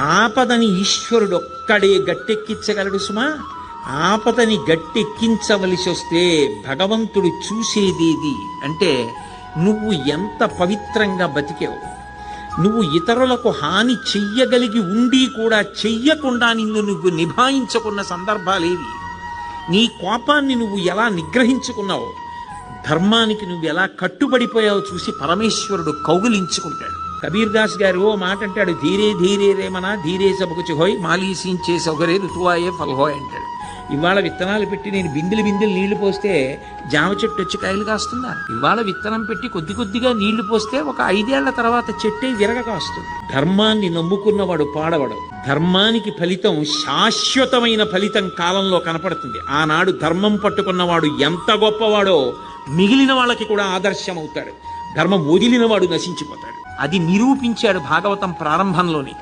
ఆపదని ఈశ్వరుడు ఒక్కడే గట్టెక్కించగలడు సుమా. ఆపదని గట్టెక్కించవలసి వస్తే భగవంతుడు చూసేదేది అంటే నువ్వు ఎంత పవిత్రంగా బతికావు. నువ్వు ఇతరులకు హాని చెయ్యగలిగి ఉండి కూడా చెయ్యకుండా నిన్ను నువ్వు నిభాయించుకున్న సందర్భాలేవి. నీ కోపాన్ని నువ్వు ఎలా నిగ్రహించుకున్నావు, ధర్మానికి నువ్వు ఎలా కట్టుబడిపోయావో చూసి పరమేశ్వరుడు కౌగిలించుకుంటాడు. కబీర్ దాస్ గారు ఓ మాట అంటాడు, ధీరే ధీరే రేమనా ధీరే సబకుచి హోయ్ మాలీసించే సౌకర్య ఋతువాయే ఫల్హోయ్ అంటాడు. ఇవాళ విత్తనాలు పెట్టి నేను బిందెలు నీళ్లు పోస్తే జామ చెట్టు వచ్చి కాయలు కాస్తుందా? ఇవాళ విత్తనం పెట్టి కొద్ది కొద్దిగా నీళ్లు పోస్తే ఒక 5 ఏళ్ల తర్వాత చెట్టే విరగ కాస్తుంది. ధర్మాన్ని నమ్ముకున్నవాడు పాడవడు. ధర్మానికి ఫలితం శాశ్వతమైన ఫలితం కాలంలో కనపడుతుంది. ఆనాడు ధర్మం పట్టుకున్నవాడు ఎంత గొప్పవాడో మిగిలిన వాళ్ళకి కూడా ఆదర్శం అవుతాడు. ధర్మం వదిలినవాడు నశించిపోతాడు. అది నిరూపించాడు భాగవతం ప్రారంభంలోనే.